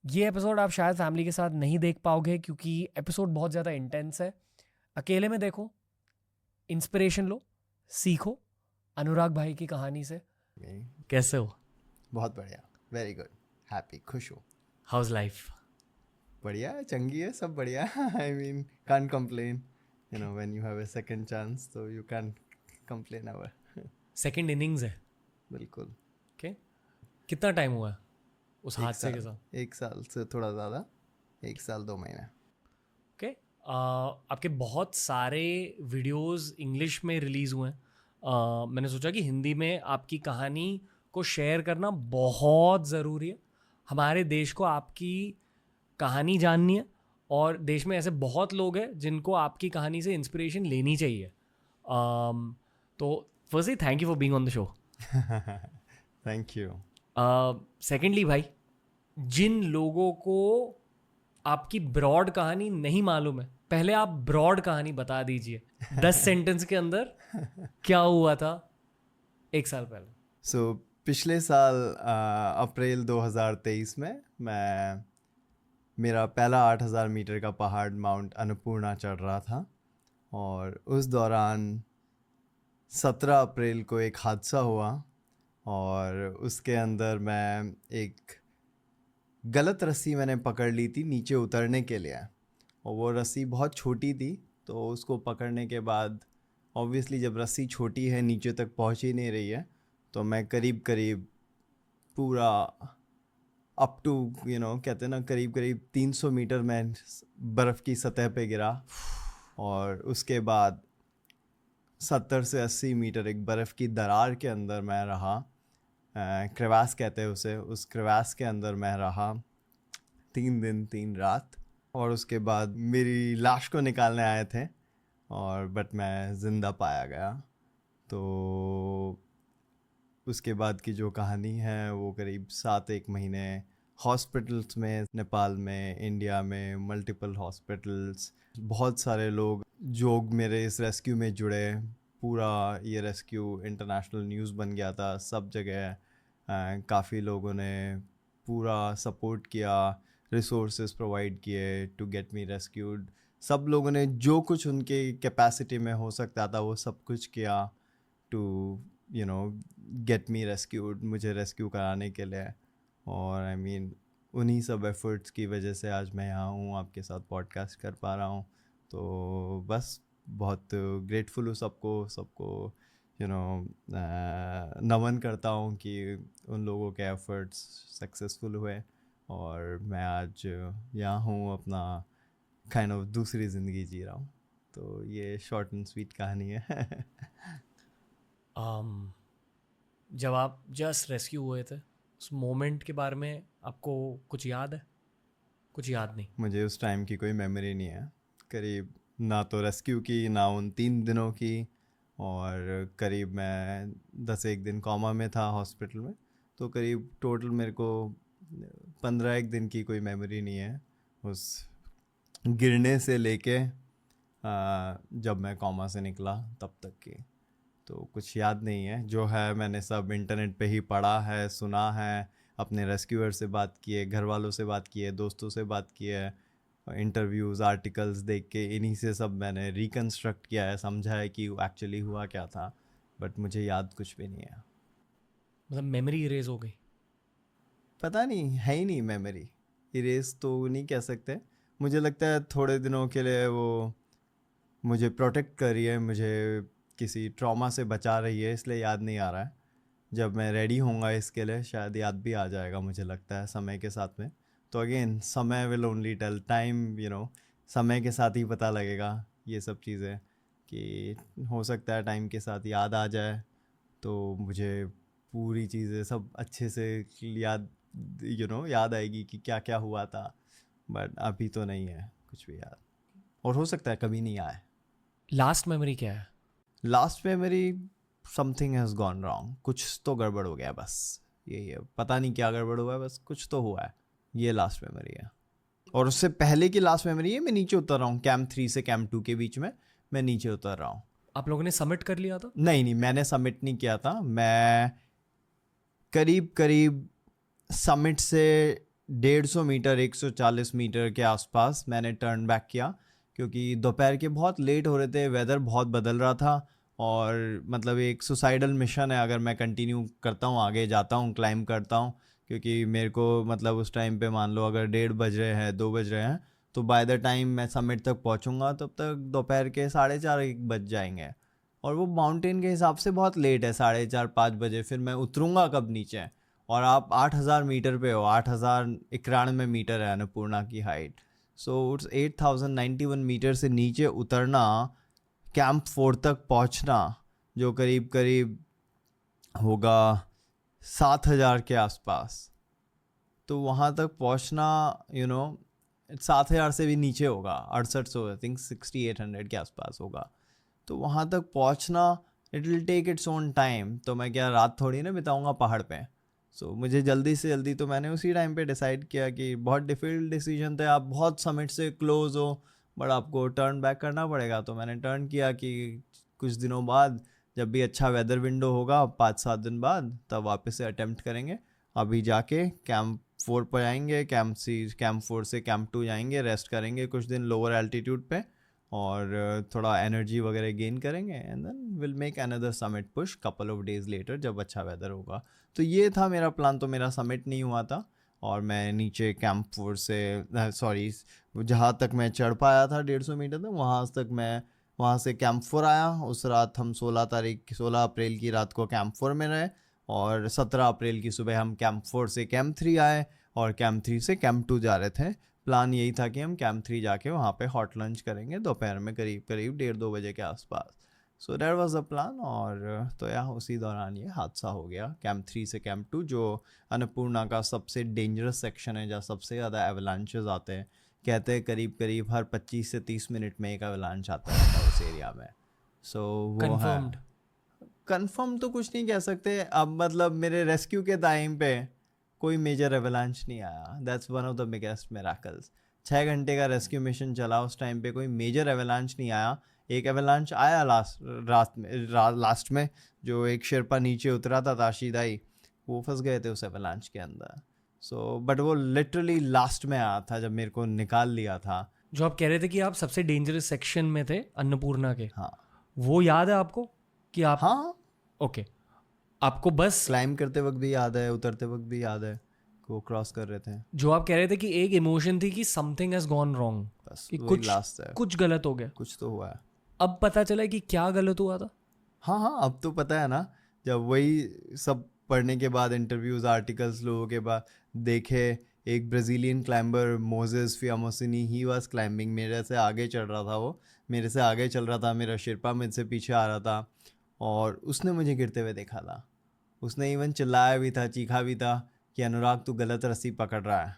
ये एपिसोड आप शायद फैमिली के साथ नहीं देख पाओगे क्योंकि एपिसोड बहुत ज़्यादा इंटेंस है। अकेले में देखो, इंस्पिरेशन लो, सीखो अनुराग भाई की कहानी से। नहीं, कैसे हो? बहुत बढ़िया, वेरी गुड, हैप्पी, खुश हो। House life? बढ़िया है, चंगी है, सब बढ़िया। I mean can't complain, you know when you have a second chance तो you can complain ever. Second innings है। बिल्कुल। ओके, कितना टाइम हुआ है उस एक हादसे के साल, साथ? 1 साल से थोड़ा ज़्यादा, 1 साल 2 महीने। ओके, आपके बहुत सारे वीडियोस इंग्लिश में रिलीज़ हुए हैं। मैंने सोचा कि हिंदी में आपकी कहानी को शेयर करना बहुत ज़रूरी है। हमारे देश को आपकी कहानी जाननी है और देश में ऐसे बहुत लोग हैं जिनको आपकी कहानी से इंस्पिरेशन लेनी चाहिए। तो firstly thank you for being on the show. Thank you. Secondly भाई, जिन लोगों को आपकी ब्रॉड कहानी नहीं मालूम है, पहले आप ब्रॉड कहानी बता दीजिए 10 सेंटेंस के अंदर, क्या हुआ था 1 साल पहले। सो पिछले साल अप्रैल 2023 में मैं मेरा पहला 8,000 मीटर का पहाड़ माउंट अन्नपूर्णा चढ़ रहा था और उस दौरान 17 अप्रैल को एक हादसा हुआ और उसके अंदर मैं एक गलत रस्सी मैंने पकड़ ली थी नीचे उतरने के लिए, और वो रस्सी बहुत छोटी थी। तो उसको पकड़ने के बाद ऑब्वियसली जब रस्सी छोटी है, नीचे तक पहुंच ही नहीं रही है, तो मैं करीब करीब पूरा अप टू कहते हैं ना, करीब करीब 300 मीटर में बर्फ़ की सतह पे गिरा। और उसके बाद 70 से 80 मीटर एक बर्फ़ की दरार के अंदर मैं रहा। क्रेवास कहते हैं उसे, उस क्रेवास के अंदर मैं रहा 3 दिन 3 रात। और उसके बाद मेरी लाश को निकालने आए थे और बट मैं ज़िंदा पाया गया। तो उसके बाद की जो कहानी है वो करीब 7 एक महीने हॉस्पिटल्स में, नेपाल में, इंडिया में, मल्टीपल हॉस्पिटल्स, बहुत सारे लोग जो मेरे इस रेस्क्यू में जुड़े। पूरा ये रेस्क्यू इंटरनेशनल न्यूज़ बन गया था, सब जगह काफ़ी लोगों ने पूरा सपोर्ट किया, रिसोर्सेज प्रोवाइड किए टू गेट मी रेस्क्यूड। सब लोगों ने जो कुछ उनके कैपेसिटी में हो सकता था वो सब कुछ किया टू गेट मी रेस्क्यूड, मुझे रेस्क्यू कराने के लिए। और आई मीन उन्हीं सब एफर्ट्स की वजह से आज मैं यहाँ हूँ, आपके साथ पॉडकास्ट कर पा रहा हूँ। तो बस बहुत ग्रेटफुल हूँ सबको सबको नमन करता हूँ कि उन लोगों के एफर्ट्स सक्सेसफुल हुए और मैं आज यहाँ हूँ, अपना काइंड ऑफ दूसरी ज़िंदगी जी रहा हूँ। तो ये शॉर्ट एंड स्वीट कहानी है। जब आप जस्ट रेस्क्यू हुए थे, उस मोमेंट के बारे में आपको कुछ याद है? कुछ याद नहीं? मुझे उस टाइम की कोई मेमोरी नहीं है, करीब ना तो रेस्क्यू की ना उन 3 दिनों की। और करीब मैं 10 एक दिन कॉमा में था हॉस्पिटल में, तो करीब टोटल मेरे को 15 एक दिन की कोई मेमोरी नहीं है उस गिरने से लेके जब मैं कॉमा से निकला तब तक की। तो कुछ याद नहीं है, जो है मैंने सब इंटरनेट पे ही पढ़ा है, सुना है, अपने रेस्क्यूअर से बात की है, घर वालों से बात की है, दोस्तों से बात की है, इंटरव्यूज़ आर्टिकल्स देख के इन्हीं से सब मैंने रिकन्स्ट्रक्ट किया है, समझा है कि एक्चुअली हुआ क्या था। बट मुझे याद कुछ भी नहीं है। मतलब मेमोरी इरेज हो गई? पता नहीं, है ही नहीं मेमोरी। इरेज तो नहीं कह सकते, मुझे लगता है थोड़े दिनों के लिए वो मुझे प्रोटेक्ट कर रही है, मुझे किसी ट्रॉमा से बचा रही है, इसलिए याद नहीं आ रहा है। जब मैं रेडी होऊंगा इसके लिए शायद याद भी आ जाएगा, मुझे लगता है समय के साथ में। तो अगेन समय विल ओनली टेल टाइम, समय के साथ ही पता लगेगा ये सब चीज़ें, कि हो सकता है टाइम के साथ याद आ जाए तो मुझे पूरी चीज़ें सब अच्छे से याद याद आएगी कि क्या क्या हुआ था। बट अभी तो नहीं है कुछ भी याद, और हो सकता है कभी नहीं आए। लास्ट मेमोरी क्या है? Last memory, something has gone wrong, कुछ तो गड़बड़ हो गया, बस यही है। पता नहीं क्या गड़बड़ हुआ है, बस कुछ तो हुआ है। ये लास्ट मेमोरी है। और उससे पहले की लास्ट मेमोरी है, मैं नीचे उतर रहा हूँ कैंप 3 से कैंप 2 के बीच में, मैं नीचे उतर रहा हूँ। आप लोगों ने सबमिट कर लिया था? नहीं नहीं, मैंने सबमिट नहीं किया था। मैं करीब करीब समिट से 150 मीटर 140 मीटर के आसपास मैंने टर्न बैक किया, क्योंकि दोपहर के बहुत लेट हो रहे थे, वेदर बहुत बदल रहा था और मतलब एक सुसाइडल मिशन है अगर मैं कंटिन्यू करता हूँ, आगे जाता हूँ, क्लाइंब करता हूँ, क्योंकि मेरे को मतलब उस टाइम पे मान लो अगर 1:30 बज रहे हैं 2 बज रहे हैं तो बाय द टाइम मैं समिट तक पहुँचूँगा तब तक दोपहर के 4:30 1 बज जाएंगे, और वो माउंटेन के हिसाब से बहुत लेट है, 4:30 5 बजे, फिर मैं उतरूँगा कब नीचे। और आप 8,000 मीटर पे हो, 8,091 मीटर है अन्नपूर्णा की हाइट। सो इट्स 8,091 मीटर से नीचे उतरना, कैंप 4 तक पहुंचना, जो करीब करीब होगा 7,000 के आसपास, तो वहाँ तक पहुंचना 7,000 से भी नीचे होगा, 6800 आई थिंक 6,800 के आसपास होगा। तो वहाँ तक पहुँचना it will take its own time, तो मैं क्या रात थोड़ी ना बिताऊँगा पहाड़ पे। सो मुझे जल्दी से जल्दी, तो मैंने उसी टाइम पे डिसाइड किया कि बहुत डिफिकल्ट डिसीजन था, आप बहुत समिट से क्लोज हो बट आपको टर्न बैक करना पड़ेगा। तो मैंने टर्न किया कि कुछ दिनों बाद जब भी अच्छा वेदर विंडो होगा 5-7 दिन बाद, तब वापस से अटेम्प्ट करेंगे। अभी जाके कैंप 4 पर आएंगे, कैंप 4 से कैंप 2 जाएंगे, रेस्ट करेंगे कुछ दिन लोअर एल्टीट्यूड पे और थोड़ा एनर्जी वगैरह गेन करेंगे, and then will make another summit push couple of days later जब अच्छा वेदर होगा। तो ये था मेरा प्लान। तो मेरा समिट नहीं हुआ था और मैं नीचे कैंप 4 से सॉरी जहाँ तक मैं चढ़ पाया था 150 मीटर तक, वहाँ से कैंप 4 आया। उस रात हम 16 अप्रैल की रात को कैंप 4 में रहे और 17 अप्रैल की सुबह हम कैंप 4 से कैंप 3 आए और कैंप 3 से कैंप 2 जा रहे थे। प्लान यही था कि हम कैंप 3 जाके वहाँ पे हॉट लंच करेंगे दोपहर में करीब 1:30-2 बजे के आसपास। So that was the plan. और तो यार उसी दौरान ये हादसा हो गया कैंप 3 से कैंप 2, जो अन्नपूर्णा का सबसे डेंजरस सेक्शन है, जहाँ सबसे ज़्यादा एवलांचेस आते हैं। कहते हैं करीब करीब हर 25 से 30 मिनट में एक एवलांच आता रहता है उस एरिया में। सो वो है, कंफर्म्ड? कंफर्म तो कुछ नहीं कह सकते अब, मतलब मेरे रेस्क्यू के टाइम पे कोई मेजर एवलांच नहीं आया। That's one of the biggest miracles. 6 घंटे का रेस्क्यू मिशन चला, उस टाइम पे कोई मेजर एवलांच नहीं आया। एक एवलांच आया लास्ट में, जो एक शेरपा नीचे उतरा था, ताशीदाई, वो फंस गए थे उस एवलांच के अंदर। सो बट वो लिटरली लास्ट में आया था जब मेरे को निकाल लिया था। जो आप कह रहे थे कि आप सबसे डेंजरस सेक्शन में थे अन्नपूर्णा के, हाँ वो याद है आपको कि आप? हाँ, ओके, आपको बस क्लाइंब करते वक्त भी याद है, उतरते वक्त भी याद है, को क्रॉस कर रहे थे। जो आप कह रहे थे कि एक इमोशन थी कि समथिंग हैज गॉन रॉन्ग, बस कि वही कुछ लास्ट है, कुछ गलत हो गया। कुछ तो हुआ है। अब पता चला कि क्या गलत हुआ था? हाँ हाँ, अब तो पता है ना, जब वही सब पढ़ने के बाद, इंटरव्यूज आर्टिकल्स लोगों के बाद देखे, एक Brazilian climber Moeses Fiamoncini, he was climbing, मेरे से आगे चढ़ रहा था, वो मेरे से आगे चल रहा था, मेरा शेरपा मुझसे पीछे आ रहा था और उसने मुझे गिरते हुए देखा था। उसने इवन चिल्लाया भी था, चीखा भी था कि अनुराग तू गलत रस्सी पकड़ रहा है।